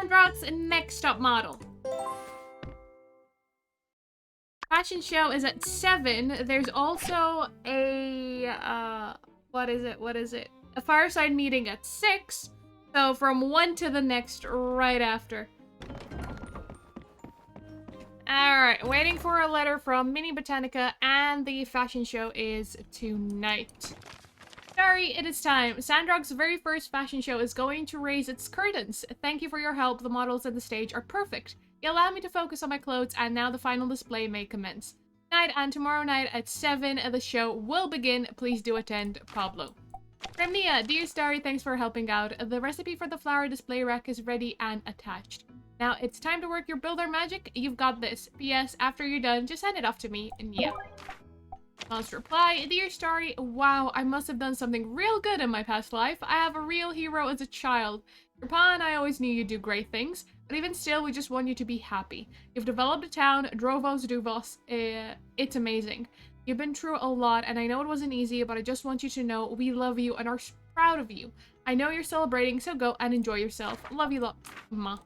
Sandrock's next up model. Fashion show is at 7. There's also a, what is it? A fireside meeting at 6. So from one to the next right after. Alright, waiting for a letter from Mini Botanica, and the fashion show is tonight. Sorry, it is time. Sandrock's very first fashion show is going to raise its curtains. Thank you for your help. The models and the stage are perfect. You allow me to focus on my clothes, and now the final display may commence. Tonight and tomorrow night at 7, the show will begin. Please do attend, Pablo. From Nia, dear Starry, thanks for helping out. The recipe for the flower display rack is ready and attached. Now it's time to work your builder magic. You've got this. P.S. After you're done, just send it off to me, Nia. Must reply, dear Starry, wow, I must have done something real good in my past life. I have a real hero as a child. Your pa and I always knew you'd do great things, but even still, we just want you to be happy. You've developed a town, Drovos Duvos. It's amazing. You've been through a lot, and I know it wasn't easy, but I just want you to know we love you and are proud of you. I know you're celebrating, so go and enjoy yourself. Love you lot, Ma.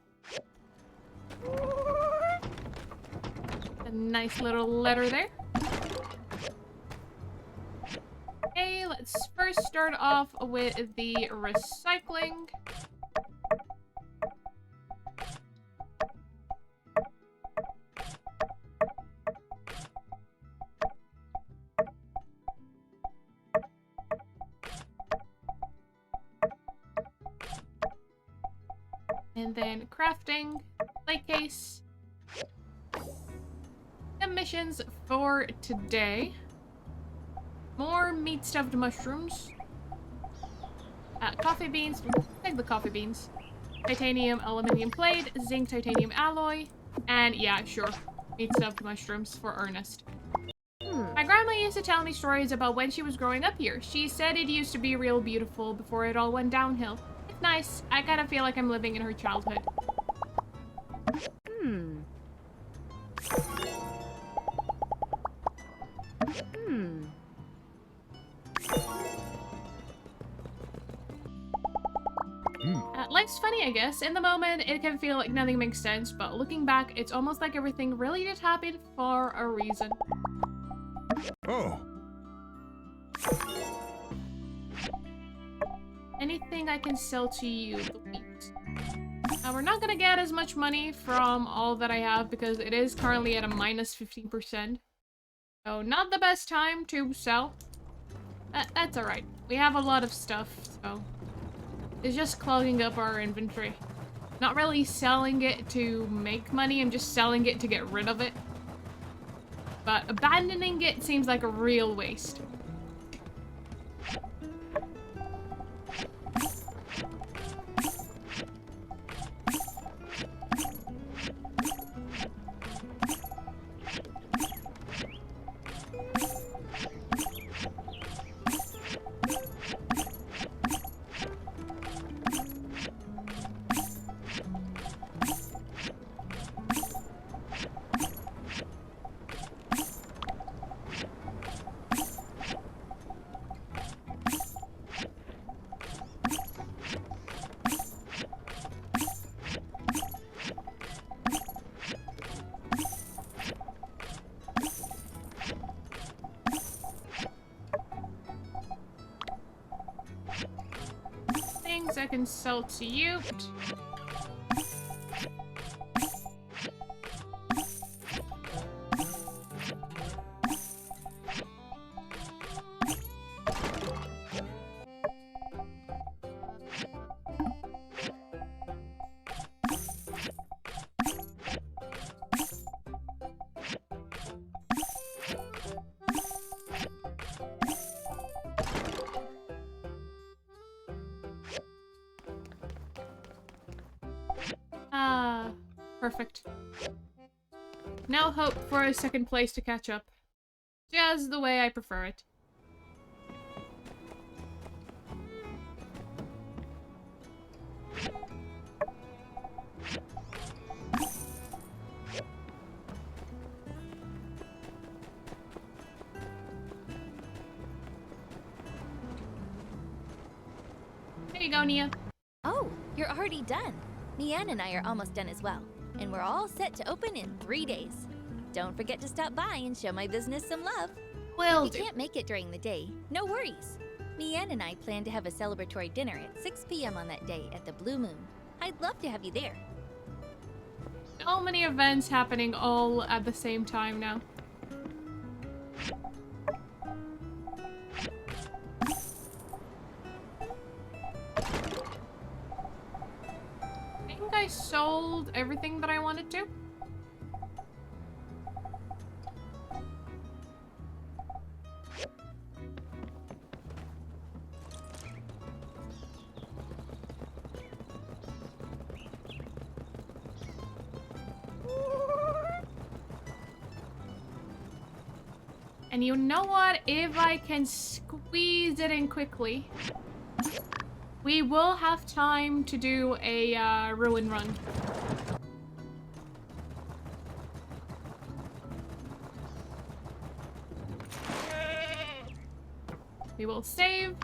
A nice little letter there. Okay, let's first start off with the recycling. And then crafting, play case. The missions for today. More meat stuffed mushrooms. Coffee beans. Take the coffee beans. Titanium aluminium plate. Zinc titanium alloy. And yeah, sure. Meat stuffed mushrooms for Ernest. My grandma used to tell me stories about when she was growing up here. She said it used to be real beautiful before it all went downhill. It's nice. I kind of feel like I'm living in her childhood. Life's funny, I guess. In the moment, it can feel like nothing makes sense, but looking back, it's almost like everything really did happen for a reason. Oh. Anything I can sell to you, the wheat. We're not gonna get as much money from all that I have because it is currently at a minus 15%. So not the best time to sell. That's alright. We have a lot of stuff, so it's just clogging up our inventory. Not really selling it to make money, I'm just selling it to get rid of it. But abandoning it seems like a real waste. I can sell to you. Perfect. Now hope for a second place to catch up. Just the way I prefer it. There you go, Nia. Oh, you're already done. Mian and I are almost done as well, and we're all set to open in 3 days. Don't forget to stop by and show my business some love. Will If do. you can't make it during the day, no worries. Mian and I plan to have a celebratory dinner at 6 p.m. on that day at the Blue Moon. I'd love to have you there. So many events happening all at the same time now. I think I sold everything that I wanted to. And you know what? If I can squeeze it in quickly, we will have time to do a ruin run. We will save.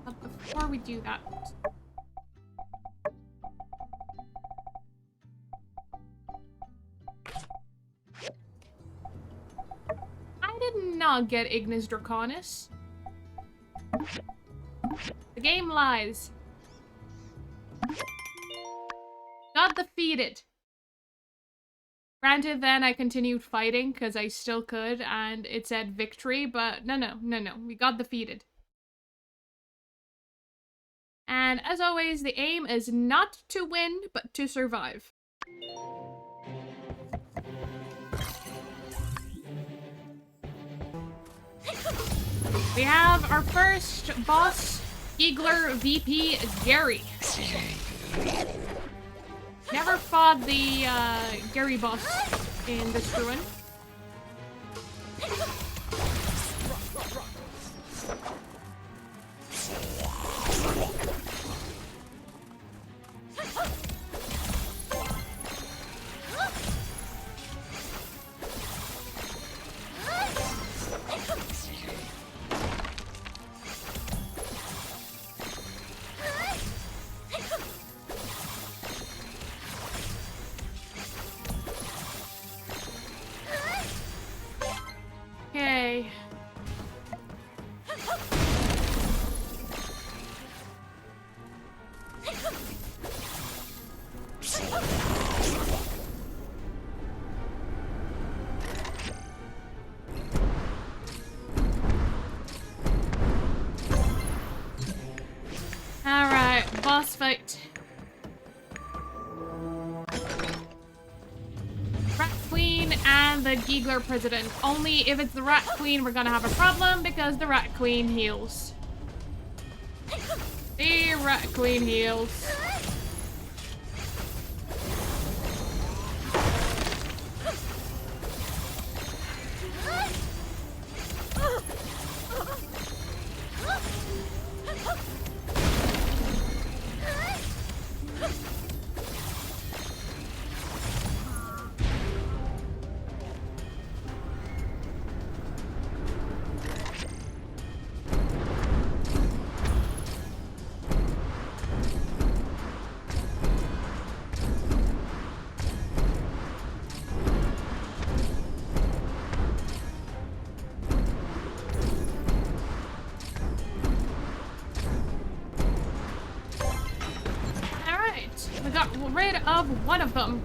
But before we do that, I did not get Ignis Draconis. The game lies. Got defeated. Granted, then I continued fighting because I still could, and it said victory, but no, we got defeated. And as always, the aim is not to win, but to survive. We have our first boss, Giggler VP Gary. Never fought the Gary boss in this ruin. Okay. Alright, boss fight. Rat Queen and the Giggler President. Only if it's the Rat Queen we're gonna have a problem because the Rat Queen heals. The Rat Queen heals. We got rid of one of them.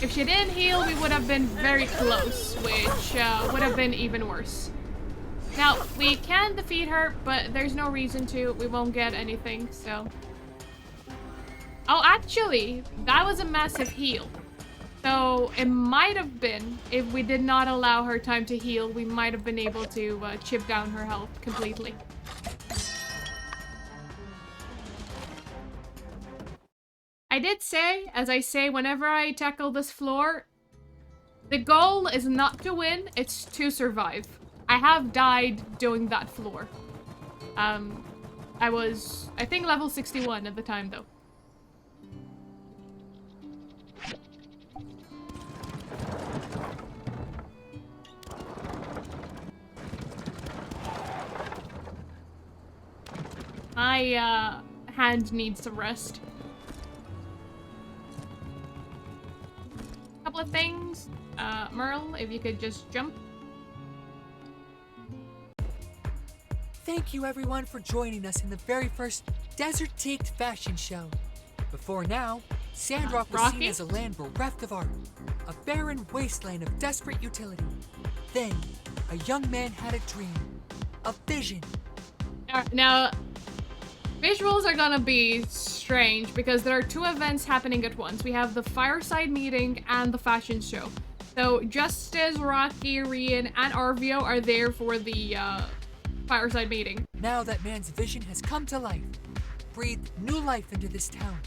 If she didn't heal, we would have been very close, which would have been even worse. Now, we can defeat her, but there's no reason to. We won't get anything, so... Oh, actually, that was a massive heal. So it might have been, if we did not allow her time to heal, we might have been able to chip down her health completely. I did say, as I say whenever I tackle this floor, the goal is not to win, it's to survive. I have died doing that floor. I was, I think, level 61 at the time, though. My hand needs some rest. Couple of things. Merle, if you could just jump. Thank you everyone for joining us in the very first Desert Teaked fashion show. Before now, Sandrock was seen Rocky? as a land bereft of art, a barren wasteland of desperate utility. Then, a young man had a dream, a vision. Now, visuals are gonna be strange because there are two events happening at once. We have the fireside meeting and the fashion show. So Justice, Rocky, Rian, and Arvio are there for the fireside meeting. Now that man's vision has come to life, breathed new life into this town.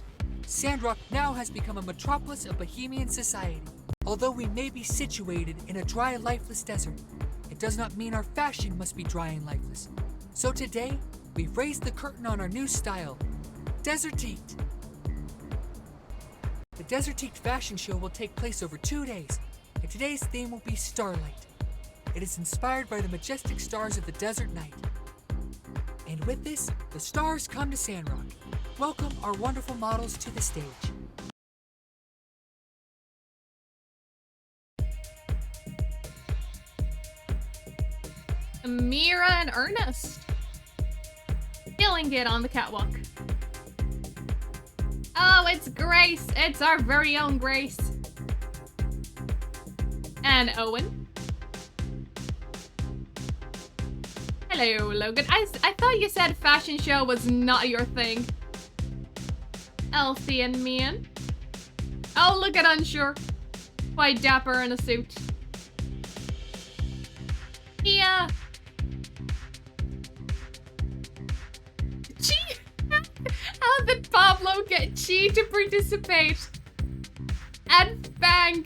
Sandrock now has become a metropolis of Bohemian society. Although we may be situated in a dry, lifeless desert, it does not mean our fashion must be dry and lifeless. So today, we've raised the curtain on our new style, Desert Teaked. The Desert Teaked fashion show will take place over 2 days, and today's theme will be Starlight. It is inspired by the majestic stars of the desert night. And with this, the stars come to Sandrock. Welcome our wonderful models to the stage. Mira and Ernest. Killing it on the catwalk. Oh, it's Grace. It's our very own Grace. And Owen. Hello, Logan. I thought you said fashion show was not your thing. Elsie and Mian. Oh, look at Unsure. Quite dapper in a suit. Yeah. Chi! How did Pablo get Chi to participate? And Fang.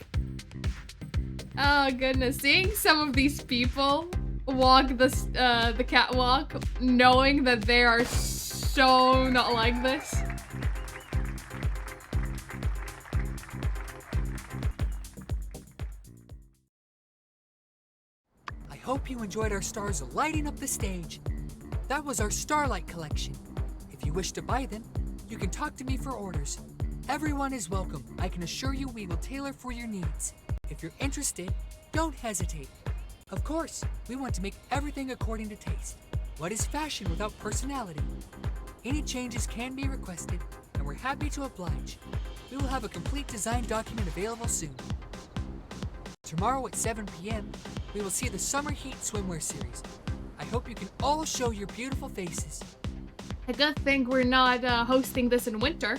Oh goodness, seeing some of these people walk the catwalk, knowing that they are so not like this. I hope you enjoyed our stars lighting up the stage. That was our Starlight collection. If you wish to buy them, you can talk to me for orders. Everyone is welcome. I can assure you we will tailor for your needs. If you're interested, don't hesitate. Of course, we want to make everything according to taste. What is fashion without personality? Any changes can be requested, and we're happy to oblige. We will have a complete design document available soon. Tomorrow at 7 p.m., we will see the Summer Heat Swimwear Series. I hope you can all show your beautiful faces. A good thing we're not hosting this in winter.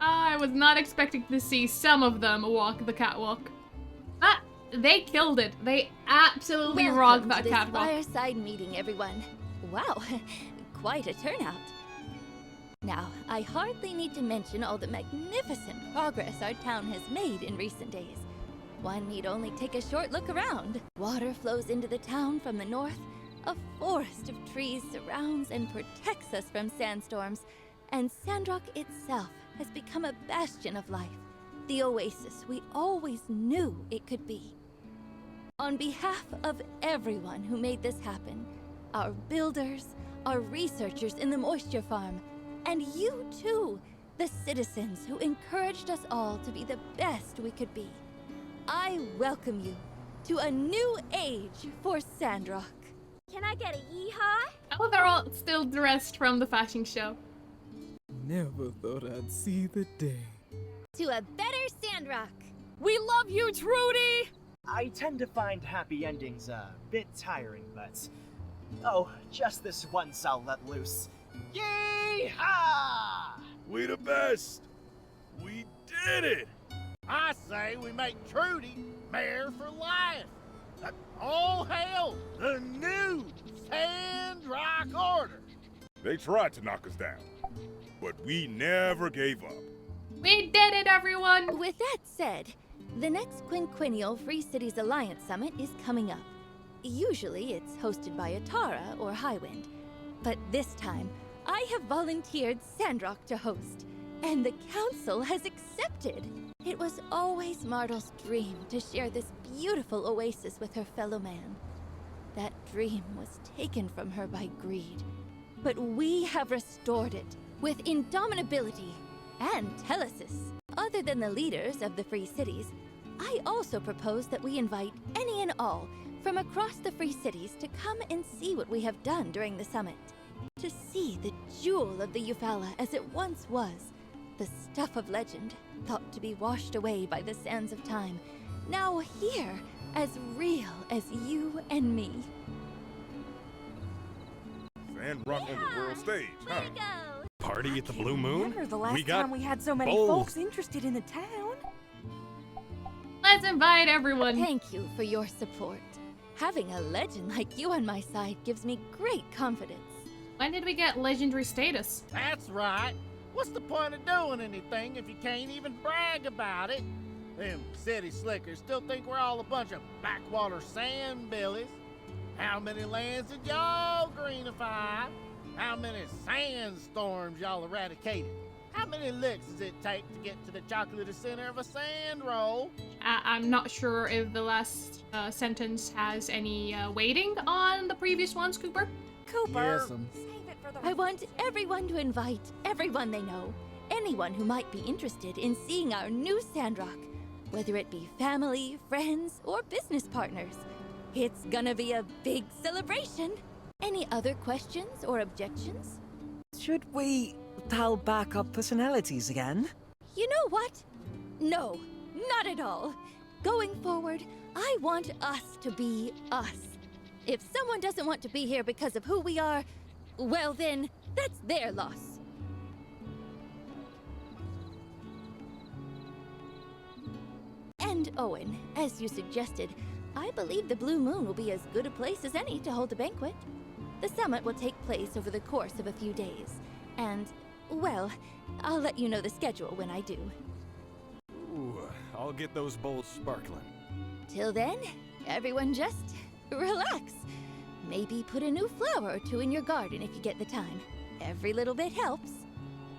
I was not expecting to see some of them walk the catwalk. But they killed it. They absolutely rocked that Welcome to this catwalk. fireside meeting, everyone. Wow, quite a turnout. Now, I hardly need to mention all the magnificent progress our town has made in recent days. One need only take a short look around. Water flows into the town from the north. A forest of trees surrounds and protects us from sandstorms. And Sandrock itself has become a bastion of life. The oasis we always knew it could be. On behalf of everyone who made this happen, our builders, our researchers in the moisture farm, and you too, the citizens who encouraged us all to be the best we could be, I welcome you to a new age for Sandrock. Can I get a yeehaw? Oh, they're all still dressed from the fashion show. Never thought I'd see the day. To a better Sandrock. We love you, Trudy! I tend to find happy endings a bit tiring, but... Oh, just this once I'll let loose. Yee-haw! We the best. We did it. I say we make Trudy mayor for life. All hail the new Sandrock order. They tried to knock us down, but we never gave up. We did it, everyone! With that said, the next quinquennial Free Cities Alliance Summit is coming up. Usually it's hosted by Atara or Highwind, but this time I have volunteered Sandrock to host, and the council has accepted. It was always Martel's dream to share this beautiful oasis with her fellow man. That dream was taken from her by greed, but we have restored it with indomitability and telesis. Other than the leaders of the Free Cities, I also propose that we invite any and all from across the Free Cities to come and see what we have done during the summit. To see the jewel of the Eufaula as it once was, the stuff of legend, thought to be washed away by the sands of time, now here, as real as you and me. Sandrock on the world stage, huh? Way to go! Party at the Blue Moon? Remember the last We got time we had so many bowls. folks interested in the town? Let's invite everyone. Thank you for your support. Having a legend like you on my side gives me great confidence. When did we get legendary status? That's right. What's the point of doing anything if you can't even brag about it? Them city slickers still think we're all a bunch of backwater sandbillies. How many lands did y'all greenify? How many sandstorms y'all eradicated? How many licks does it take to get to the chocolatey center of a sand roll? I'm not sure if the last sentence has any weighting on the previous ones, Cooper. Cooper! Yes'm. Save it for the... I want everyone to invite everyone they know, anyone who might be interested in seeing our new Sandrock, whether it be family, friends, or business partners. It's gonna be a big celebration. Any other questions or objections? Should we tell back our personalities again? You know what? No, not at all. Going forward, I want us to be us. If someone doesn't want to be here because of who we are, well then, that's their loss. And Owen, as you suggested, I believe the Blue Moon will be as good a place as any to hold a banquet. The summit will take place over the course of a few days, and, well, I'll let you know the schedule when I do. Ooh, I'll get those bowls sparkling. Till then, everyone just relax. Maybe put a new flower or two in your garden if you get the time. Every little bit helps.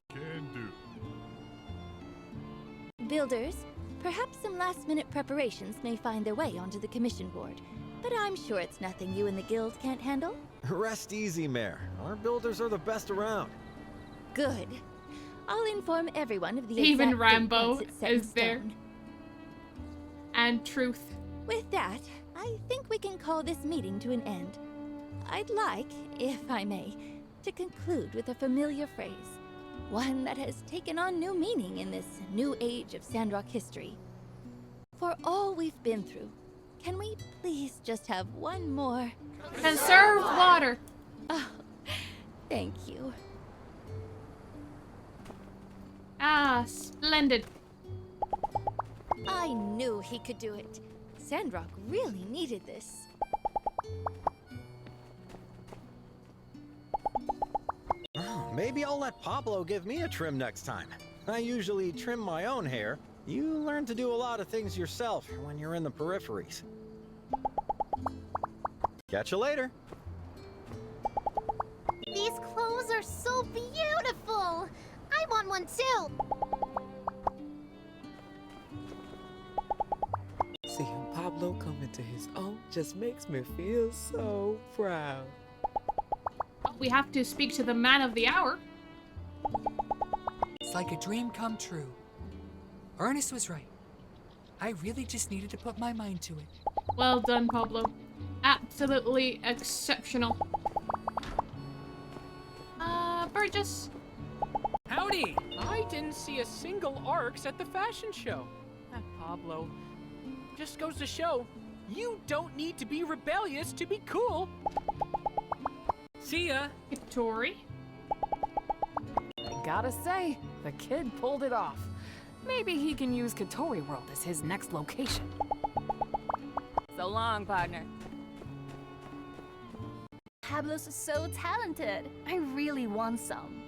Can do. Builders, perhaps some last-minute preparations may find their way onto the commission board, but I'm sure it's nothing you and the guild can't handle. Rest easy, Mayor. Our builders are the best around. Good. I'll inform everyone of the Even exact date Rambo once it's set in is there. stone. And truth. With that, I think we can call this meeting to an end. I'd like, if I may, to conclude with a familiar phrase. One that has taken on new meaning in this new age of Sandrock history. For all we've been through, can we please just have one more? Conserve water. Oh, thank you. Ah, splendid. I knew he could do it. Sandrock really needed this. Maybe I'll let Pablo give me a trim next time. I usually trim my own hair. You learn to do a lot of things yourself when you're in the peripheries. Catch you later. These clothes are so beautiful! I want one too! Seeing Pablo come into his own just makes me feel so proud. We have to speak to the man of the hour. It's like a dream come true. Ernest was right. I really just needed to put my mind to it. Well done, Pablo. Absolutely exceptional. Burgess. Howdy! I didn't see a single ARCs at the fashion show. Pablo. Just goes to show, you don't need to be rebellious to be cool. See ya. Victory. I gotta say, the kid pulled it off. Maybe he can use Katori World as his next location. So long, partner. Pablo's so talented. I really want some.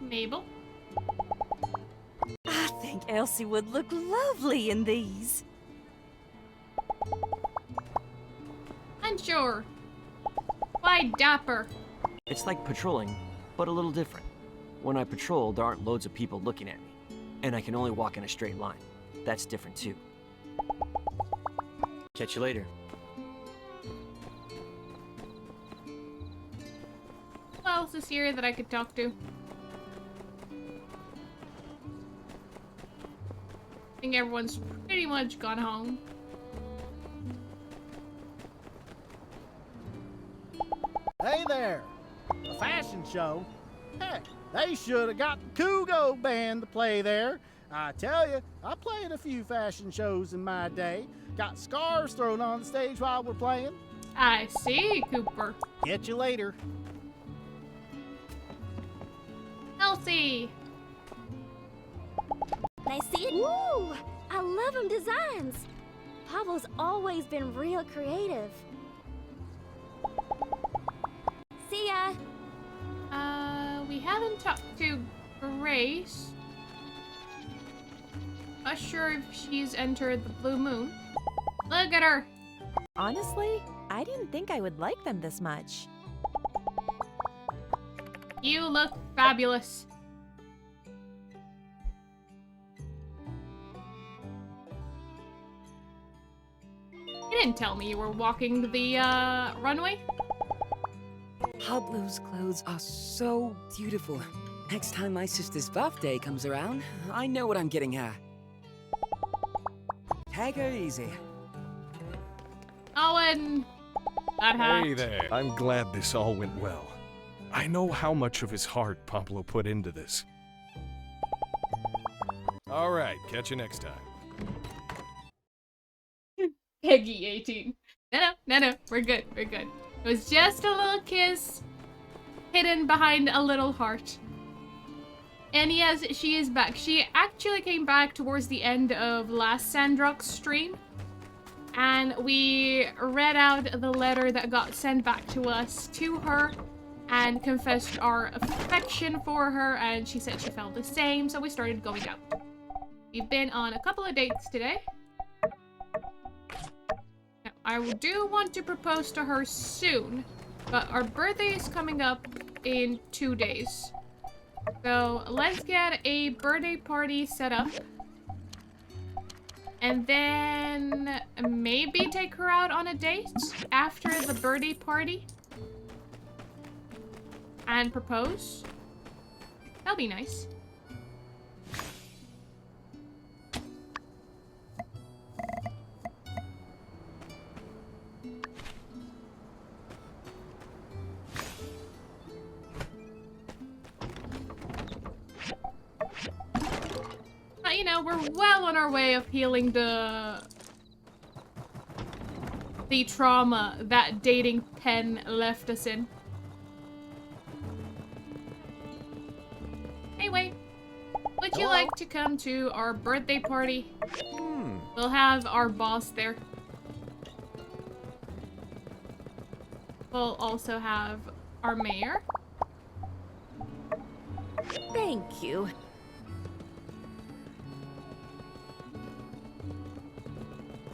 Mabel. I think Elsie would look lovely in these. And sure. Why dapper? It's like patrolling, but a little different. When I patrol, there aren't loads of people looking at me, and I can only walk in a straight line. that's different too. Catch you later. Who else is here that I could talk to? I think everyone's pretty much gone home. Hey there! A fashion show? Heck, they should have got the Kugo band to play there. I tell you, I played a few fashion shows in my day. Got scarves thrown on the stage while we're playing. I see, Cooper. Catch you later. Elsie! I see it. Woo! I love them designs. Pablo's always been real creative. See ya. We haven't talked to Grace. Not sure if she's entered the Blue Moon. Look at her. Honestly, I didn't think I would like them this much. You look fabulous. You didn't tell me you were walking the runway. Pablo's clothes are so beautiful. Next time my sister's birthday comes around, I know what I'm getting her. Take her easy. Owen! That hat. Hey there. I'm glad this all went well. I know how much of his heart Pablo put into this. All right, catch you next time. Peggy 18. No, we're good, we're good. It was just a little kiss hidden behind a little heart. And yes, she is back. She actually came back towards the end of last Sandrock stream. And we read out the letter that got sent back to us to her and confessed our affection for her, and she said she felt the same, so we started going out. We've been on a couple of dates today. Now, I do want to propose to her soon, but our birthday is coming up in 2 days. So let's get a birthday party set up. And then maybe take her out on a date after the birthday party. And propose. That'll be nice. But, you know, we're well on our way of healing the trauma that dating pen left us in. Anyway, would you like to come to our birthday party? We'll have our boss there. We'll also have our mayor. Thank you.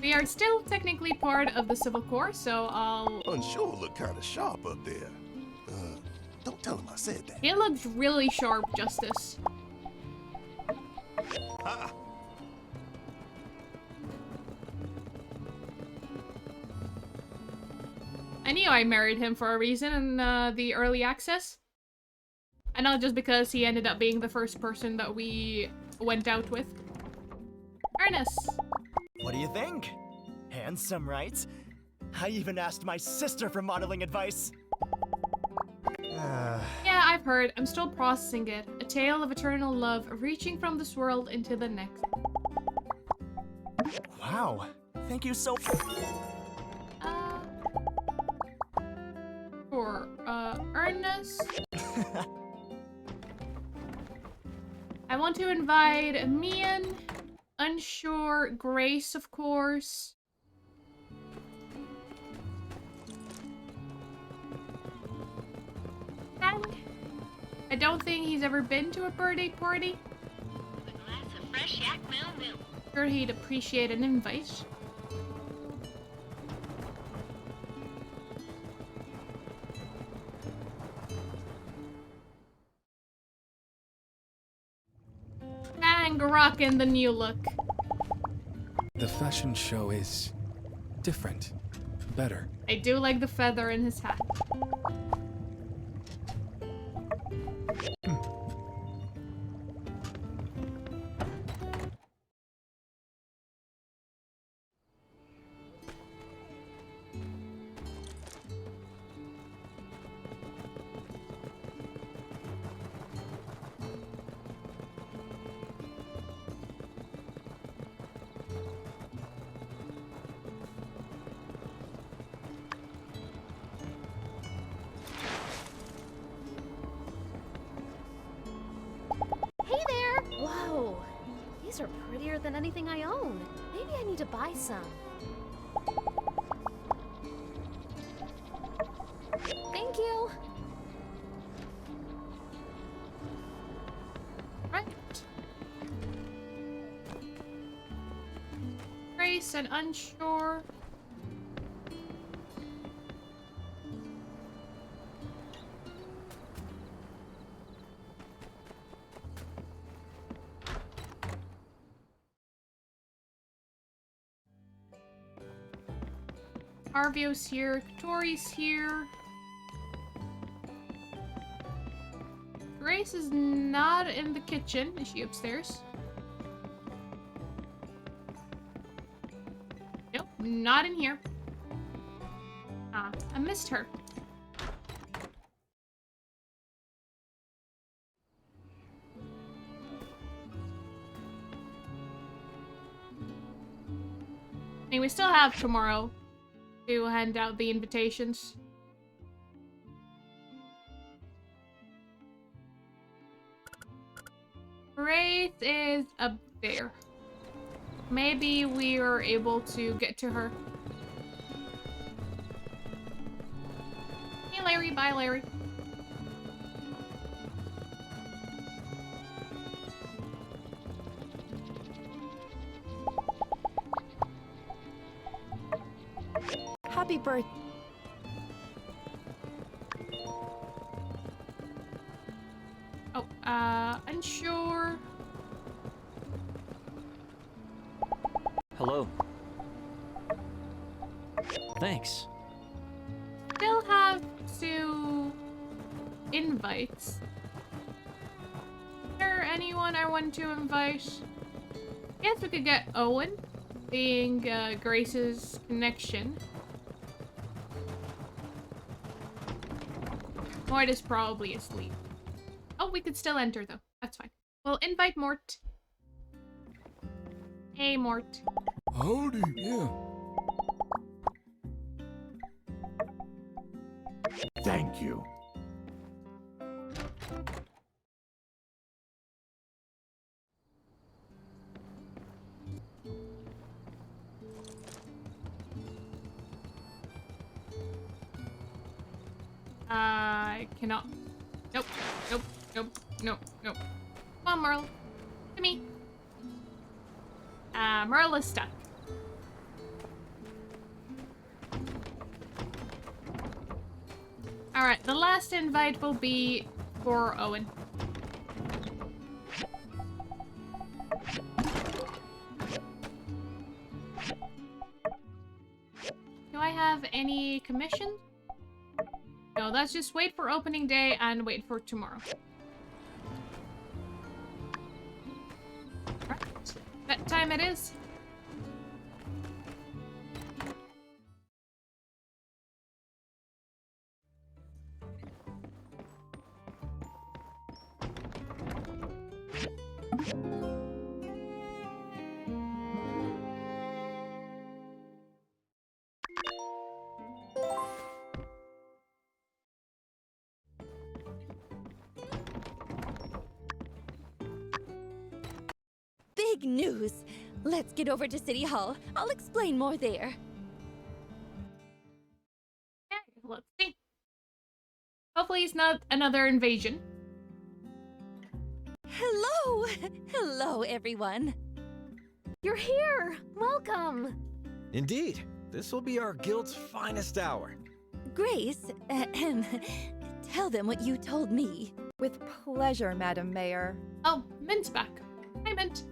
We are still technically part of the Civil Corps, so I'll... Unsure look kind of sharp up there. Don't tell him I said that. It looks really sharp, Justice. I knew I married him for a reason in the early access. And not just because he ended up being the first person that we went out with. Ernest! What do you think? Handsome, right? I even asked my sister for modeling advice. Yeah, I've heard. I'm still processing it. A tale of eternal love reaching from this world into the next. Wow. Thank you so... For, Ernest? I want to invite Mian, Unsure, Grace, of course. I don't think he's ever been to a birthday party. A glass of fresh yak milk. Sure, he'd appreciate an invite. And rockin' the new look. The fashion show is different, better. I do like the feather in his hat. Hey there! Whoa, these are prettier than anything I own. Maybe I need to buy some. Thank you. Right. Grace and unsure. Arvio's here, Tori's here. Grace is not in the kitchen. Is she upstairs? Nope, not in here. Ah, I missed her. I mean, we still have tomorrow to hand out the invitations. Wraith is up there. Maybe we are able to get to her. Hey Larry, bye Larry. Happy birthday. Oh, unsure. Hello. Thanks. Still have to invite. Is there anyone I want to invite? Guess we could get Owen, being Grace's connection. Mort is probably asleep. Oh, we could still enter though. That's fine. We'll invite Mort. Hey, Mort. Howdy, yeah. Thank you. I cannot. Nope. Nope. Nope. Nope. Nope. Come on, Merle. To me. Merle is stuck. Alright, the last invite will be for Owen. Do I have any commissions? No, let's just wait for opening day and wait for tomorrow. Right. That time it is. Big news! Let's get over to City Hall. I'll explain more there. Okay, let's see. Hopefully it's not another invasion. Hello! Hello, everyone. You're here! Welcome! Indeed, this will be our guild's finest hour. Grace, tell them what you told me. With pleasure, Madam Mayor. Oh, Mint's back. Hi, Mint.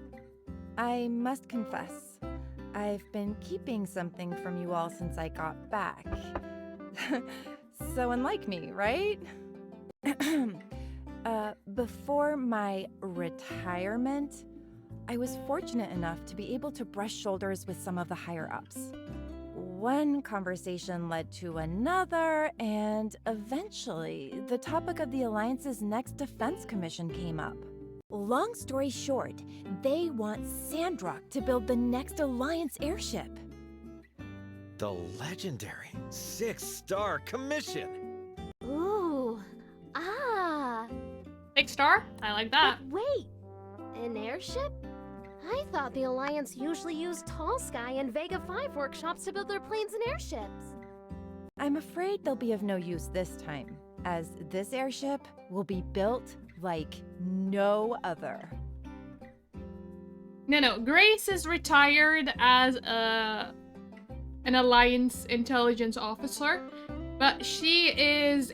I must confess, I've been keeping something from you all since I got back. So unlike me, right? Before my retirement, I was fortunate enough to be able to brush shoulders with some of the higher-ups. One conversation led to another, and eventually, the topic of the Alliance's next defense commission came up. Long story short, they want Sandrock to build the next Alliance airship. The legendary 6-star commission! Ooh. Ah. 6-star? I like that. But wait. An airship? I thought the Alliance usually used Tall Sky and Vega 5 workshops to build their planes and airships. I'm afraid they'll be of no use this time, as this airship will be built like no other. No, Grace is retired as an Alliance intelligence officer, but she is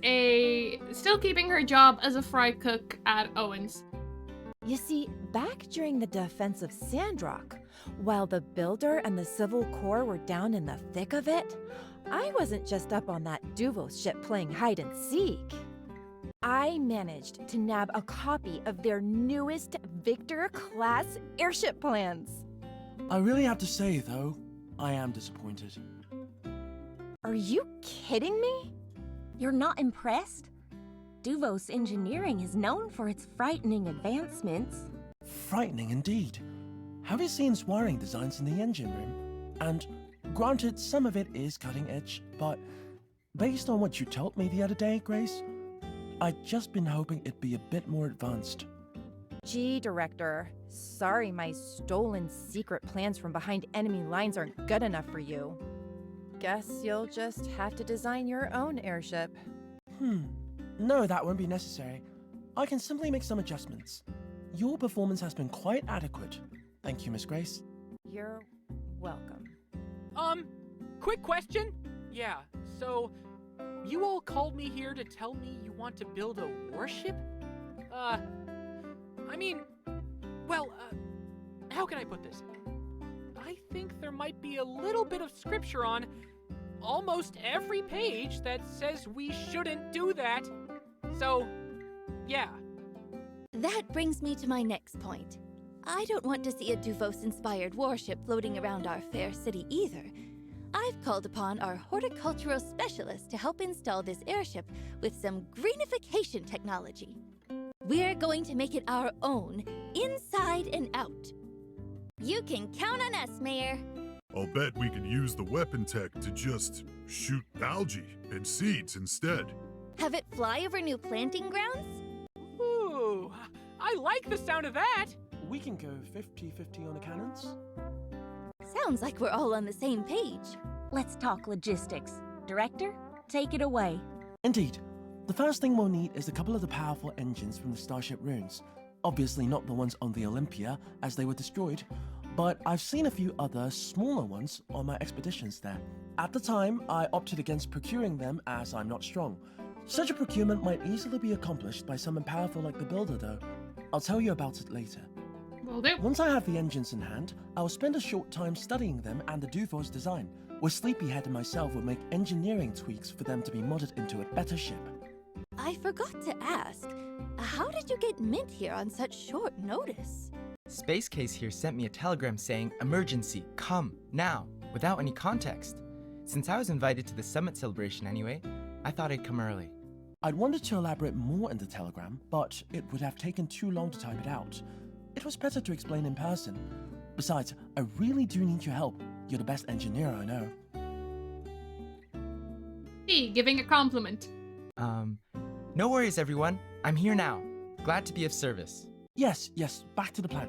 still keeping her job as a fry cook at Owens. You see, back during the defense of Sandrock, while the Builder and the Civil Corps were down in the thick of it, I wasn't just up on that Duvos ship playing hide and seek. I managed to nab a copy of their newest Victor-class airship plans. I really have to say, though, I am disappointed. Are you kidding me? You're not impressed? Duvos engineering is known for its frightening advancements. Frightening indeed. Have you seen wiring designs in the engine room? And granted, some of it is cutting edge, but based on what you told me the other day, Grace, I'd just been hoping it'd be a bit more advanced. Gee, Director, sorry my stolen secret plans from behind enemy lines aren't good enough for you. Guess you'll just have to design your own airship. No, that won't be necessary. I can simply make some adjustments. Your performance has been quite adequate. Thank you, Miss Grace. You're welcome. Quick question? Yeah, so you all called me here to tell me you want to build a warship? How can I put this? I think there might be a little bit of scripture on almost every page that says we shouldn't do that. So, yeah. That brings me to my next point. I don't want to see a Duvos-inspired warship floating around our fair city either. I've called upon our horticultural specialist to help install this airship with some greenification technology. We're going to make it our own, inside and out. You can count on us, Mayor. I'll bet we can use the weapon tech to just shoot algae and seeds instead. Have it fly over new planting grounds? Ooh, I like the sound of that! We can go 50-50 on the cannons. Sounds like we're all on the same page. Let's talk logistics. Director, take it away. Indeed. The first thing we'll need is a couple of the powerful engines from the Starship ruins. Obviously not the ones on the Olympia, as they were destroyed, but I've seen a few other smaller ones on my expeditions there. At the time, I opted against procuring them as I'm not strong. Such a procurement might easily be accomplished by someone powerful like the Builder, though. I'll tell you about it later. Will do. Once I have the engines in hand, I'll spend a short time studying them and the Duvos design, where Sleepyhead and myself will make engineering tweaks for them to be modded into a better ship. I forgot to ask, how did you get Mint here on such short notice? Space Case here sent me a telegram saying, "Emergency, come, now," without any context. Since I was invited to the summit celebration anyway, I thought I'd come early. I'd wanted to elaborate more in the telegram, but it would have taken too long to type it out. It was better to explain in person. Besides, I really do need your help. You're the best engineer I know. Giving a compliment. No worries, everyone. I'm here now. Glad to be of service. Yes, back to the plan.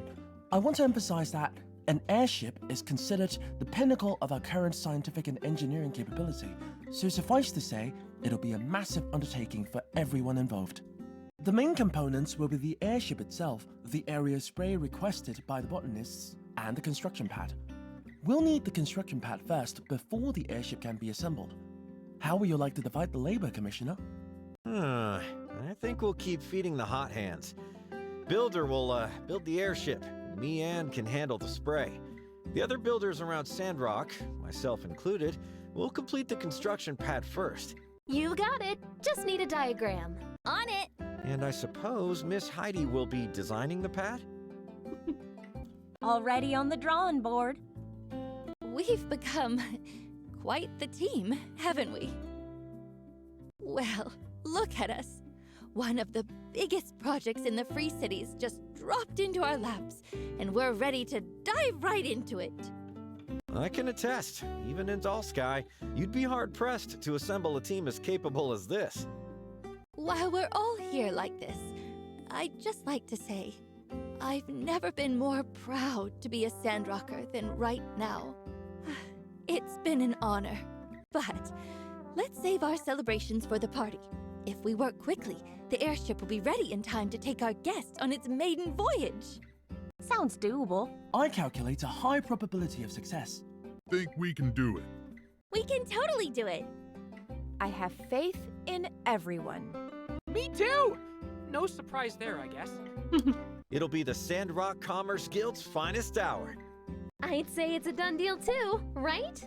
I want to emphasize that an airship is considered the pinnacle of our current scientific and engineering capability, so suffice to say, it'll be a massive undertaking for everyone involved. The main components will be the airship itself, the area spray requested by the botanists, and the construction pad. We'll need the construction pad first before the airship can be assembled. How would you like to divide the labor, Commissioner? I think we'll keep feeding the hot hands. Builder will build the airship. Me and can handle the spray. The other builders around Sandrock, myself included, will complete the construction pad first. You got it. Just need a diagram. On it! And I suppose Miss Heidi will be designing the pad? Already on the drawing board. We've become quite the team, haven't we? Well, look at us. One of the biggest projects in the Free Cities just dropped into our laps, and we're ready to dive right into it. I can attest, even in Sky, you'd be hard-pressed to assemble a team as capable as this. While we're all here like this, I'd just like to say, I've never been more proud to be a Sandrocker than right now. It's been an honor. But let's save our celebrations for the party. If we work quickly, the airship will be ready in time to take our guest on its maiden voyage. Sounds doable. I calculate a high probability of success. Think we can do it. We can totally do it. I have faith in everyone. Me too! No surprise there, I guess. It'll be the Sandrock Commerce Guild's finest hour. I'd say it's a done deal too, right?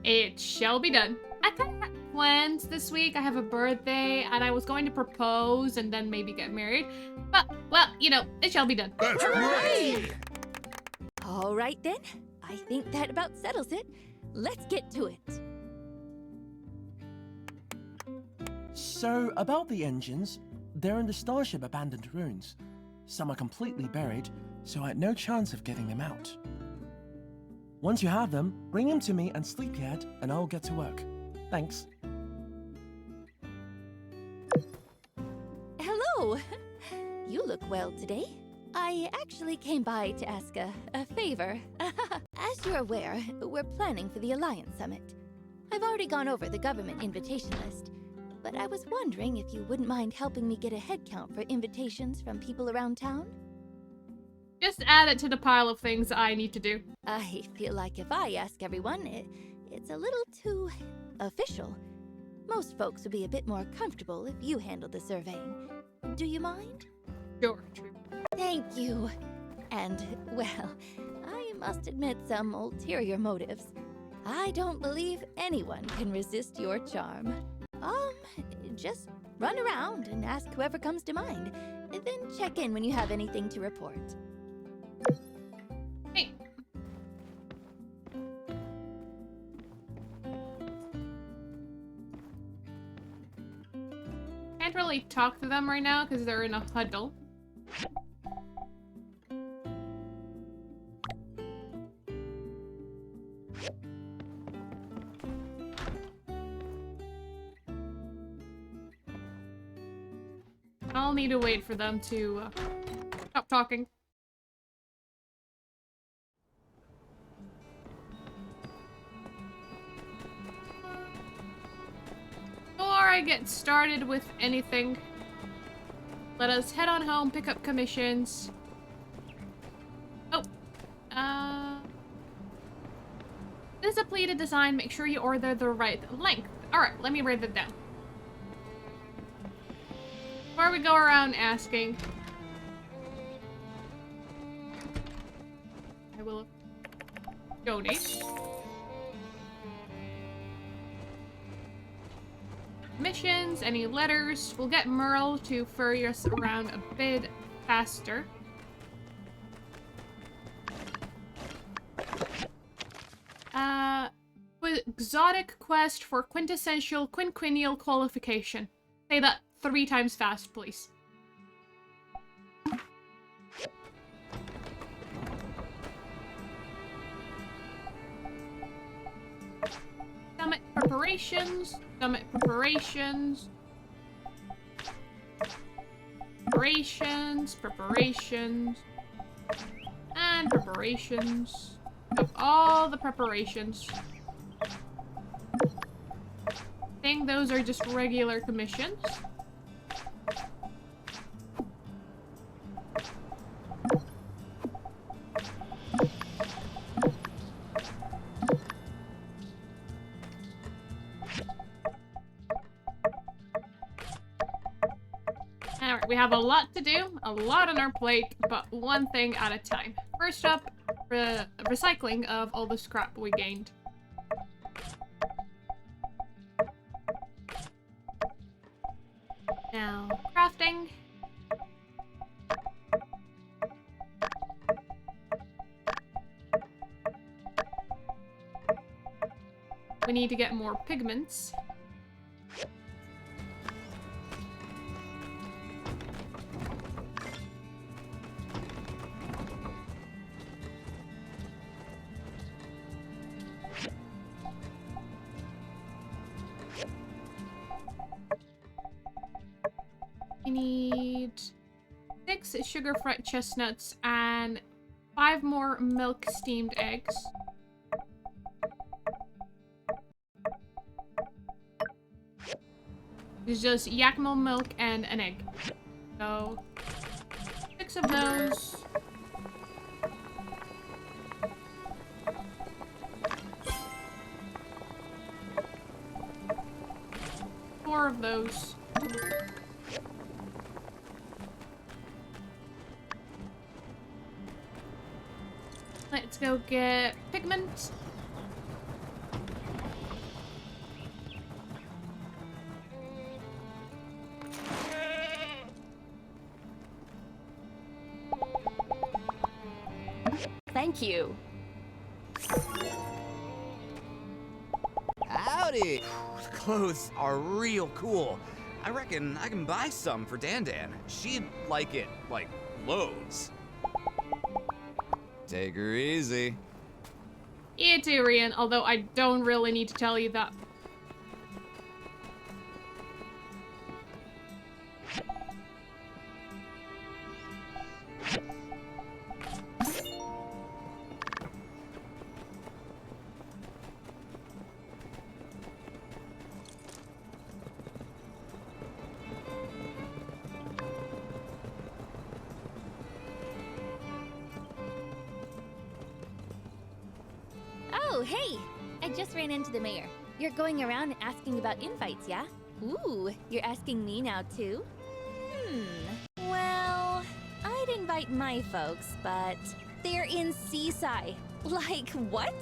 It shall be done. I kind of had plans this week. I have a birthday, and I was going to propose and then maybe get married. But, well, you know, it shall be done. That's great! All right then. I think that about settles it. Let's get to it. So, about the engines, they're in the Starship abandoned ruins. Some are completely buried, so I had no chance of getting them out. Once you have them, bring them to me and Sleepyhead, and I'll get to work. Thanks. Hello! You look well today. I actually came by to ask a favor. As you're aware, we're planning for the Alliance Summit. I've already gone over the government invitation list, but I was wondering if you wouldn't mind helping me get a head count for invitations from people around town? Just add it to the pile of things I need to do. I feel like if I ask everyone, it's a little too official. Most folks would be a bit more comfortable if you handled the surveying. Do you mind? Sure. Thank you. And, well, I must admit some ulterior motives. I don't believe anyone can resist your charm. Just run around and ask whoever comes to mind. Then check in when you have anything to report. Hey. Can't really talk to them right now because they're in a huddle. I'll need to wait for them to stop talking. Before I get started with anything, let us head on home, pick up commissions. Oh, this is a pleated design. Make sure you order the right length. Alright, let me write that down. Before we go around asking, I will donate. Missions, any letters. We'll get Merle to ferry us around a bit faster. Exotic quest for quintessential quinquennial qualification. Say that 3 times fast, please. Summit preparations. Summit preparations. Preparations. Preparations. And preparations. Of all the preparations. I think those are just regular commissions. Alright, we have a lot to do, a lot on our plate, but one thing at a time. First up, recycling of all the scrap we gained. Now, crafting. We need to get more pigments. We need 6 sugar fried chestnuts and 5 more milk steamed eggs. It's just yakimo milk and an egg. So 6 of those. Four of those. Let's go get pigment. Thank you. Howdy! The clothes are real cool. I reckon I can buy some for Dan. She'd like it, like, loads. Take her easy. Yeah, Tyrion, although I don't really need to tell you that. Oh, hey! I just ran into the mayor. You're going around asking about invites, yeah? Ooh, you're asking me now too? Well, I'd invite my folks, but they're in Seaside. Like, what?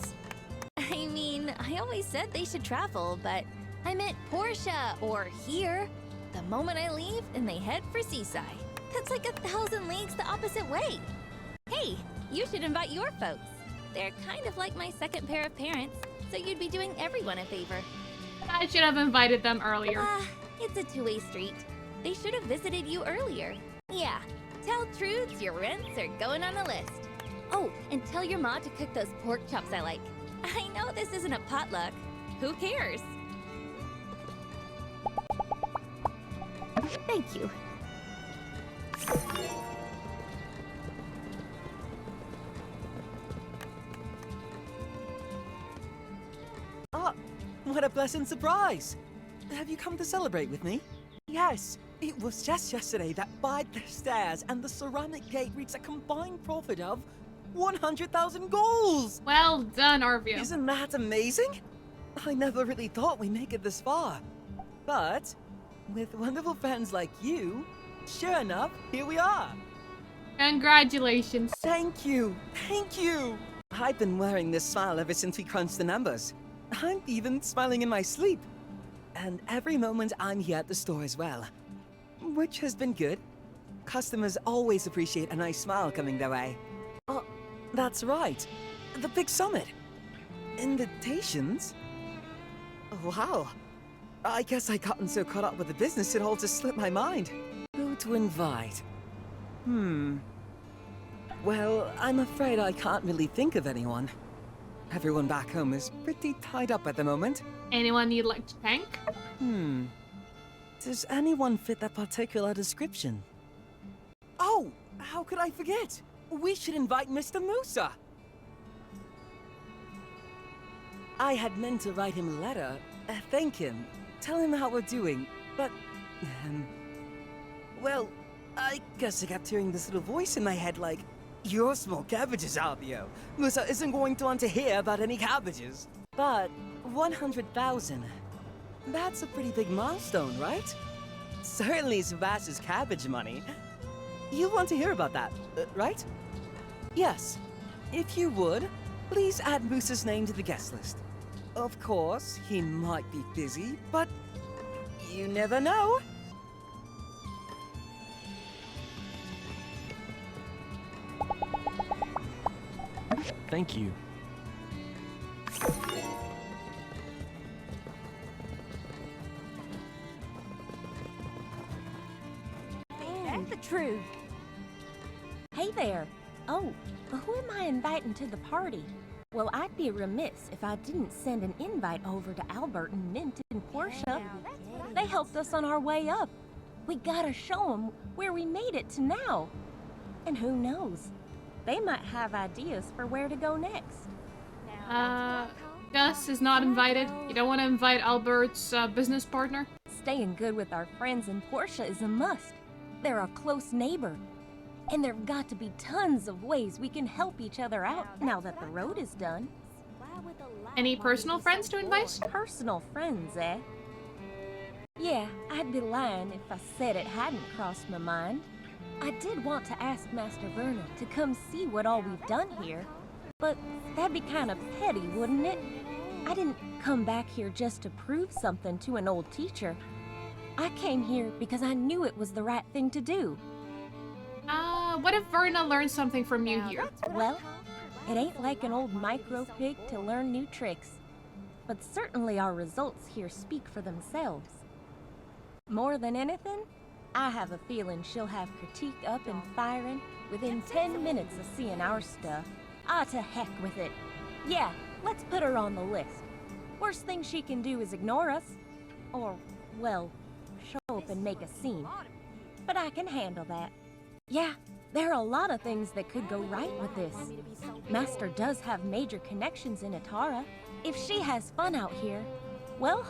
I mean, I always said they should travel, but I meant Portia or here. The moment I leave and they head for Seaside. That's like 1,000 leagues the opposite way. Hey, you should invite your folks. They're kind of like my second pair of parents, so you'd be doing everyone a favor. I should have invited them earlier. It's a two-way street. They should have visited you earlier. Yeah, tell Truths your rents are going on the list. Oh, and tell your ma to cook those pork chops I like. I know this isn't a potluck. Who cares? Thank you. Ah, what a pleasant surprise! Have you come to celebrate with me? Yes, it was just yesterday that Bide the Stairs and the Ceramic Gate reached a combined profit of 100,000 goals! Well done, Arvia. Isn't that amazing? I never really thought we'd make it this far. But, with wonderful friends like you, sure enough, here we are. Congratulations. Thank you, thank you! I've been wearing this smile ever since we crunched the numbers. I'm even smiling in my sleep. And every moment I'm here at the store as well. Which has been good. Customers always appreciate a nice smile coming their way. Oh, that's right. The big summit. Invitations? Wow. I guess I gotten so caught up with the business it all just slipped my mind. Who to invite? Well, I'm afraid I can't really think of anyone. Everyone back home is pretty tied up at the moment. Anyone you'd like to thank? Does anyone fit that particular description? Oh, how could I forget? We should invite Mr. Musa. I had meant to write him a letter, thank him, tell him how we're doing, but... well, I guess I kept hearing this little voice in my head like, "You're small cabbages, Albio. Musa isn't going to want to hear about any cabbages." But 100,000, that's a pretty big milestone, right? Certainly surpasses cabbage money. You want to hear about that, right? Yes. If you would, please add Moose's name to the guest list. Of course, he might be busy, but you never know. Thank you. That's the truth. Hey there. Oh, who am I inviting to the party? Well, I'd be remiss if I didn't send an invite over to Albert and Mint and Portia. They helped us on our way up. We gotta show them where we made it to now. And who knows? They might have ideas for where to go next. Gus is not invited. You don't want to invite Albert's business partner? Staying good with our friends and Portia is a must. They're a close neighbor. And there've got to be tons of ways we can help each other out now that the road is done. Any personal friends to invite? Personal friends, eh? Yeah, I'd be lying if I said it hadn't crossed my mind. I did want to ask Master Verna to come see what all we've done here, but that'd be kind of petty, wouldn't it? I didn't come back here just to prove something to an old teacher. I came here because I knew it was the right thing to do. What if Verna learned something from you here? Well, it ain't like an old micro pig to learn new tricks, but certainly our results here speak for themselves. More than anything, I have a feeling she'll have critique up and firing within 10 minutes of seeing our stuff. Ah, to heck with it. Yeah, let's put her on the list. Worst thing she can do is ignore us. Or, well, show up and make a scene. But I can handle that. Yeah, there are a lot of things that could go right with this. Master does have major connections in Atara. If she has fun out here, well,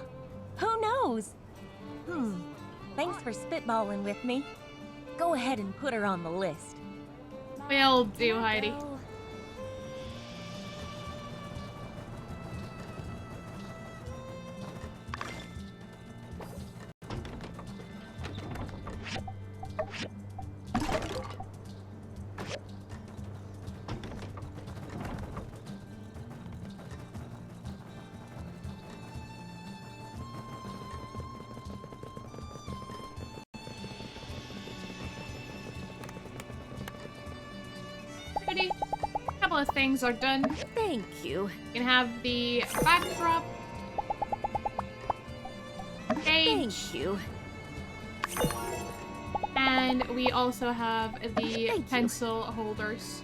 who knows? Thanks for spitballing with me. Go ahead and put her on the list. Will do, Heidi. Couple of things are done. Thank you. You can have the backdrop. Stage. Thank you. And we also have the pencil holders.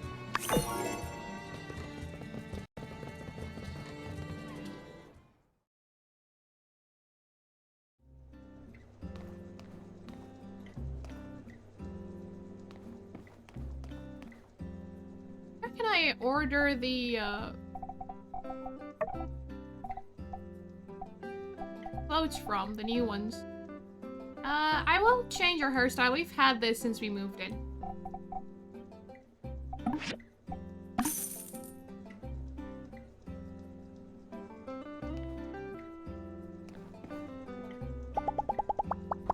Can I order the clothes from, the new ones? I will change our hairstyle. We've had this since we moved in.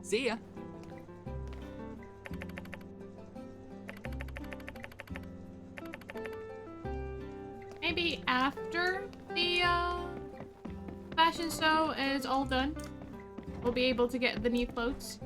See ya. Maybe after the fashion show is all done, we'll be able to get the new clothes.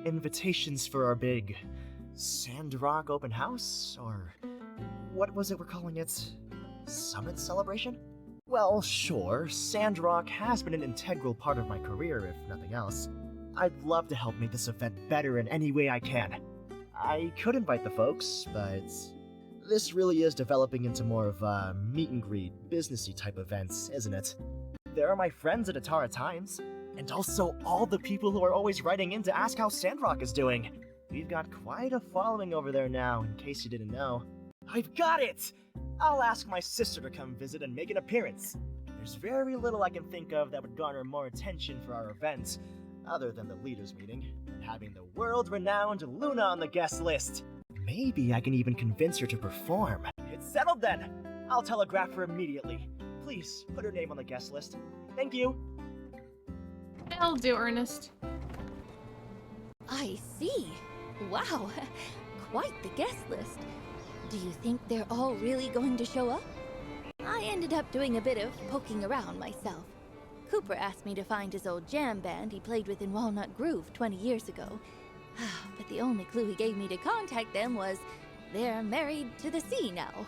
Invitations for our big Sandrock open house? Or what was it we're calling it? Summit celebration? Well, sure, Sandrock has been an integral part of my career, if nothing else. I'd love to help make this event better in any way I can. I could invite the folks, but this really is developing into more of a meet and greet, businessy type events, isn't it? There are my friends at Atara Times, and also all the people who are always writing in to ask how Sandrock is doing. We've got quite a following over there now, in case you didn't know. I've got it! I'll ask my sister to come visit and make an appearance. There's very little I can think of that would garner more attention for our event, other than the leaders meeting, and having the world-renowned Luna on the guest list. Maybe I can even convince her to perform. It's settled then! I'll telegraph her immediately. Please, put her name on the guest list. Thank you! I'll do, Ernest. I see. Wow, quite the guest list. Do you think they're all really going to show up? I ended up doing a bit of poking around myself. Cooper asked me to find his old jam band he played with in Walnut Grove 20 years ago. But the only clue he gave me to contact them was they're married to the sea now.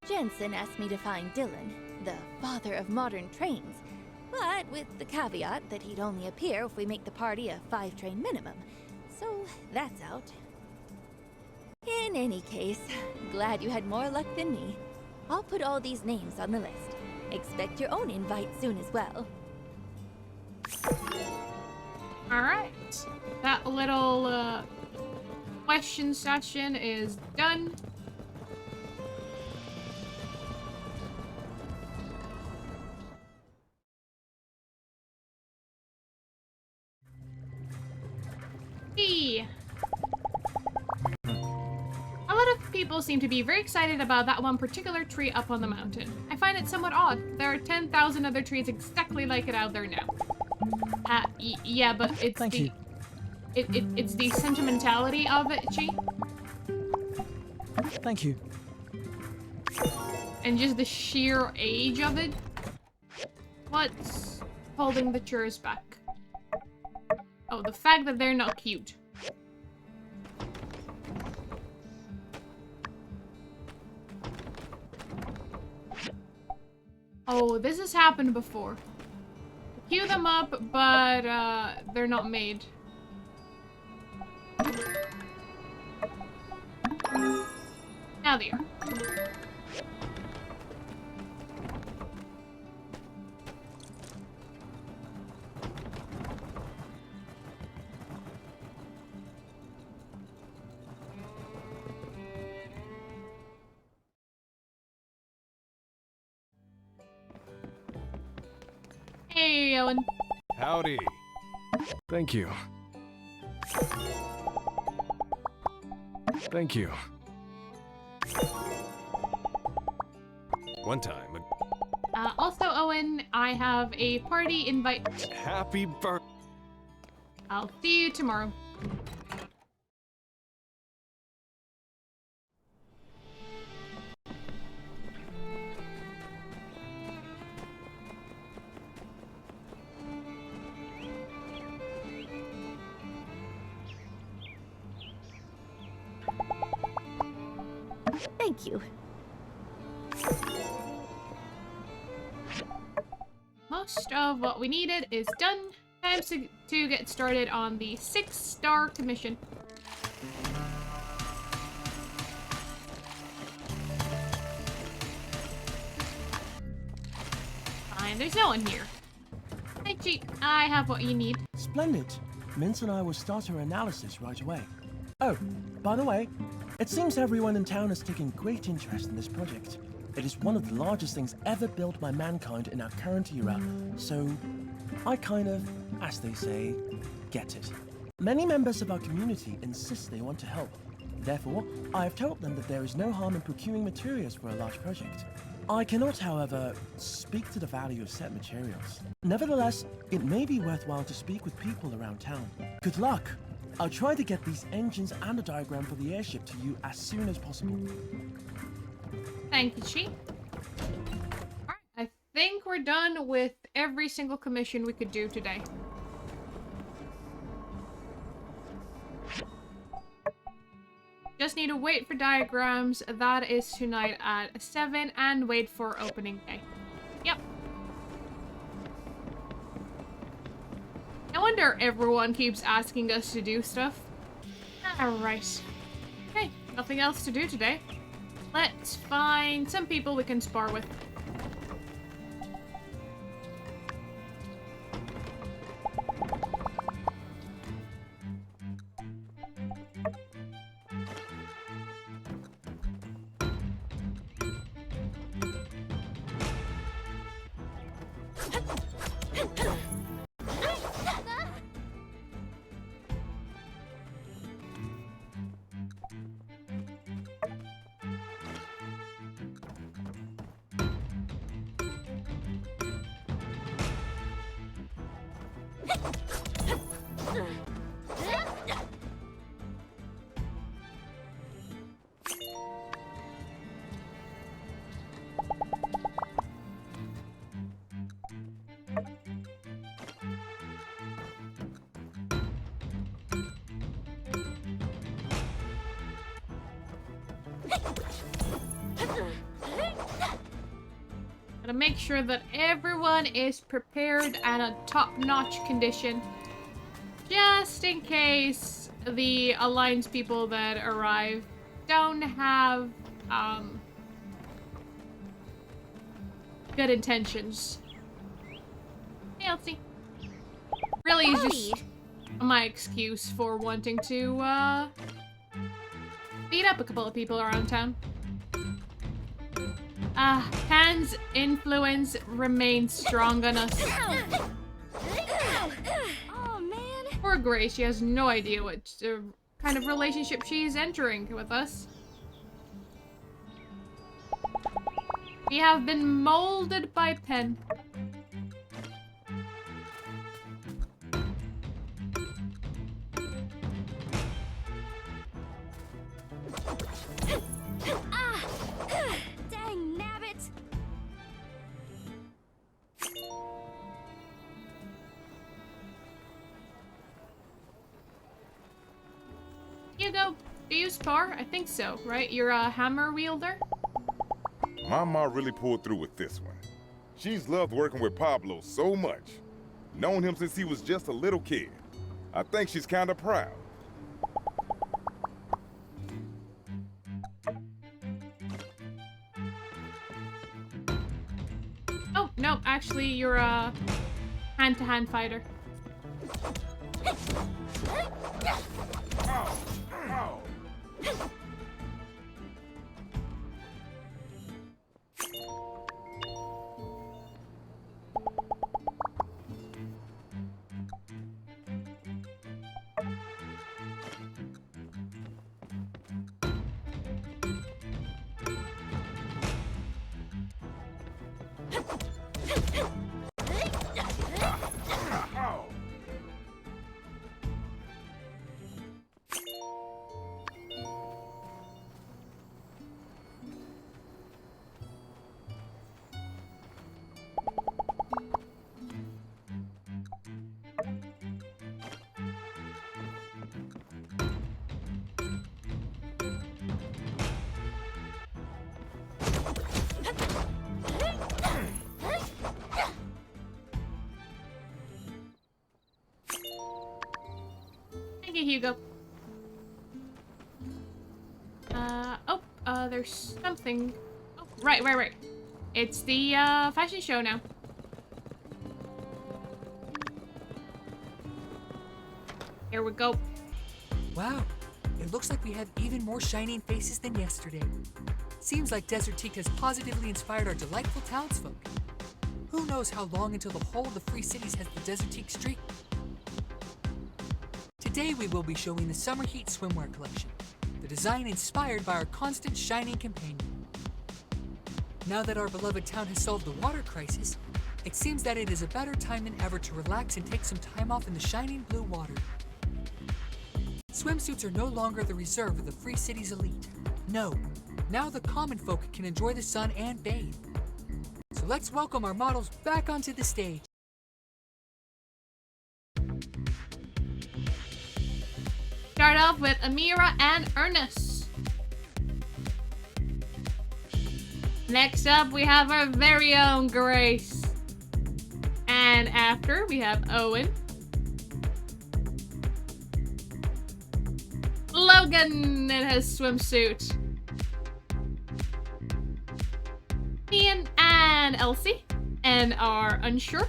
Jensen asked me to find Dylan, the father of modern trains, but with the caveat that he'd only appear if we make the party a 5-train minimum. So that's out. In any case, glad you had more luck than me. I'll put all these names on the list. Expect your own invite soon as well. Alright. That little question session is done. Hey. A lot of people seem to be very excited about that one particular tree up on the mountain. I find it somewhat odd. There are 10,000 other trees exactly like it out there now. Yeah, but it's it's the sentimentality of it, Chi. Thank you. And just the sheer age of it. What's holding the chairs back? Oh, the fact that they're not cute. Oh, this has happened before. Queue them up, but they're not made. Now they are. Hey, Owen. Howdy. Thank you. Thank you. One time. Also, Owen, I have a party invite. Happy birthday. I'll see you tomorrow. Thank you. Most of what we needed is done. Time to get started on the 6-star commission. Fine, there's no one here. Hi, Chief. I have what you need. Splendid. Mince and I will start our analysis right away. Oh, by the way, it seems everyone in town is taking great interest in this project. It is one of the largest things ever built by mankind in our current era, so I kind of, as they say, get it. Many members of our community insist they want to help. Therefore, I have told them that there is no harm in procuring materials for a large project. I cannot, however, speak to the value of said materials. Nevertheless, it may be worthwhile to speak with people around town. Good luck! I'll try to get these engines and the diagram for the airship to you as soon as possible. Thank you, Chief. Alright, I think we're done with every single commission we could do today. Just need to wait for diagrams. That is tonight at 7, and wait for opening day. Yep. No wonder everyone keeps asking us to do stuff. Alright. Okay, nothing else to do today. Let's find some people we can spar with. Gotta make sure that everyone is prepared at a top-notch condition. Just in case the Alliance people that arrive don't have, good intentions. Hey, Elsie. Really is just my excuse for wanting to, beat up a couple of people around town. Pan's influence remains strong on us. Oh, man. Poor Grace, she has no idea what kind of relationship she's entering with us. We have been molded by Pen. Dang nabbit. Hugo, do you spar? I think so, right? You're a hammer wielder? Mama really pulled through with this one. She's loved working with Pablo so much. Known him since he was just a little kid. I think she's kind of proud. Oh, no, actually, you're a hand-to-hand fighter. Thank you, Hugo. There's something. Oh, right. It's the, fashion show now. Here we go. Wow, it looks like we have even more shining faces than yesterday. Seems like Desertique has positively inspired our delightful townsfolk. Who knows how long until the whole of the Free Cities has the Desertique streak? Today we will be showing the Summer Heat swimwear collection, the design inspired by our constant shining companion. Now that our beloved town has solved the water crisis, it seems that it is a better time than ever to relax and take some time off in the shining blue water. Swimsuits are no longer the reserve of the Free Cities elite. No, now the common folk can enjoy the sun and bathe. So let's welcome our models back onto the stage. Start off with Amira and Ernest. Next up, we have our very own Grace. And after, we have Owen. Logan in his swimsuit. Ian and Elsie, and are unsure.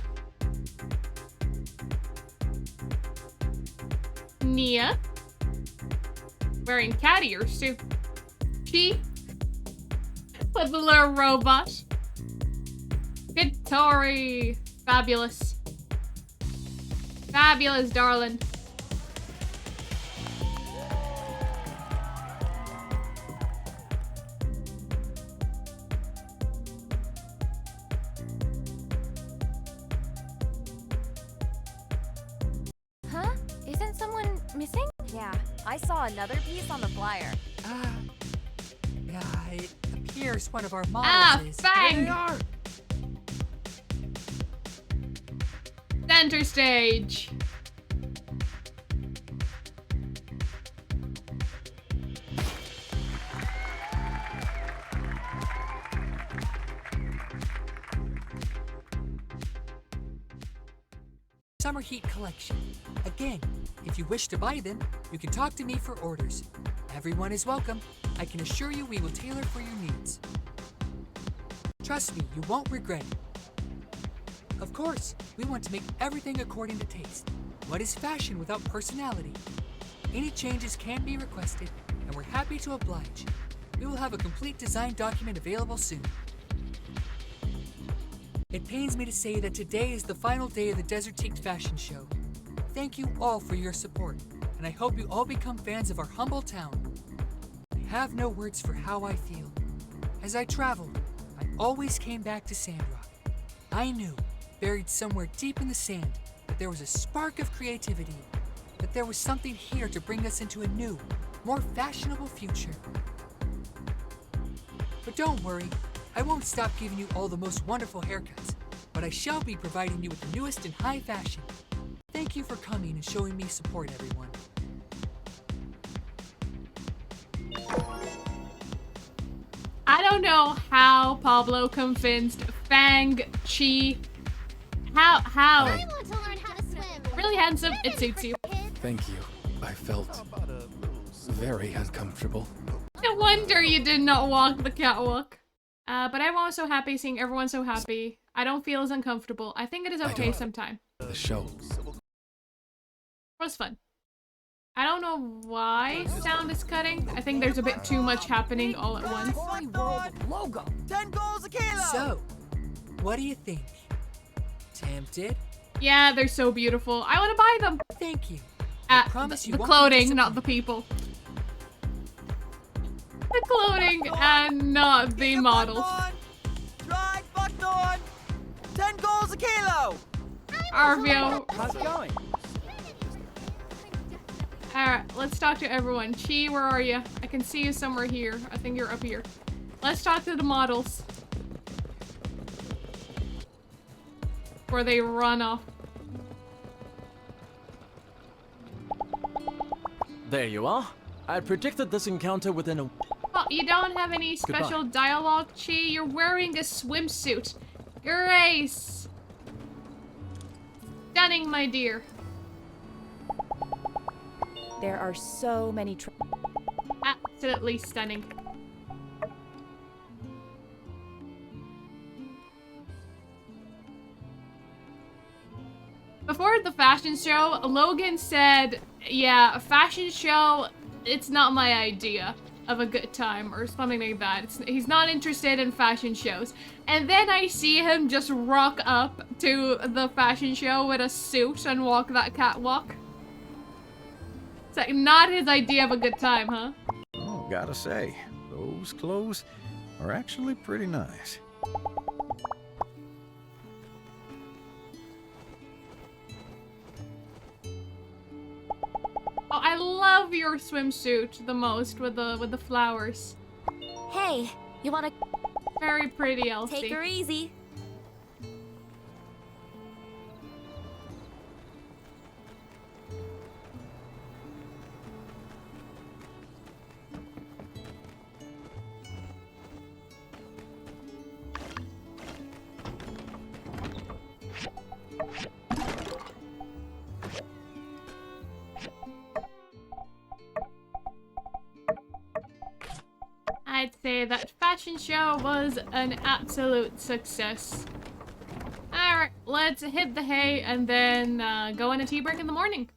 Nia, wearing cat ears too. She, with the little robot. Katori, Fabulous. Fabulous, darling. Huh? Isn't someone missing? Yeah, I saw another piece on the flyer. It appears one of our models is... Bang! There they are! Center stage. Summer Heat Collection. Again, if you wish to buy them, you can talk to me for orders. Everyone is welcome. I can assure you we will tailor for your needs. Trust me, you won't regret it. Of course, we want to make everything according to taste. What is fashion without personality? Any changes can be requested, and we're happy to oblige. We will have a complete design document available soon. It pains me to say that today is the final day of the Desertification Fashion Show. Thank you all for your support, and I hope you all become fans of our humble town. I have no words for how I feel. As I traveled, I always came back to Sandrock. I knew, buried somewhere deep in the sand, that there was a spark of creativity, that there was something here to bring us into a new, more fashionable future. But don't worry, I won't stop giving you all the most wonderful haircuts, but I shall be providing you with the newest in high fashion. Thank you for coming and showing me support, everyone. I don't know how Pablo convinced Fang Chi. How? I want to learn how to swim. Really handsome. It suits you. Thank you. I felt very uncomfortable. No wonder you did not walk the catwalk. But I'm also happy seeing everyone so happy. I don't feel as uncomfortable. I think it is okay sometime. The show. It was fun. I don't know why sound is cutting. I think there's a bit too much happening all at once. Logo. 10 goals a kilo. So, what do you think? Tempted? Yeah, they're so beautiful. I want to buy them. Thank you. The clothing, not the people. The clothing and not the models. Try Buckthorn. 10 goals a kilo. Arvio. How's it going? Alright, let's talk to everyone. Chi, where are you? I can see you somewhere here. I think you're up here. Let's talk to the models. Before they run off. There you are. I predicted this encounter within a... Oh, you don't have any special dialogue, Chi? You're wearing a swimsuit. Grace! Stunning, my dear. There are so many Absolutely stunning. Before the fashion show, Logan said, yeah, a fashion show, it's not my idea of a good time or something like that. He's not interested in fashion shows. And then I see him just rock up to the fashion show with a suit and walk that catwalk. It's like not his idea of a good time, huh? Oh, gotta say, those clothes are actually pretty nice. Oh, I love your swimsuit the most with the flowers. Hey, you wanna... Very pretty, Elsie. Take her easy. I'd say that fashion show was an absolute success. Alright, let's hit the hay and then go on a tea break in the morning.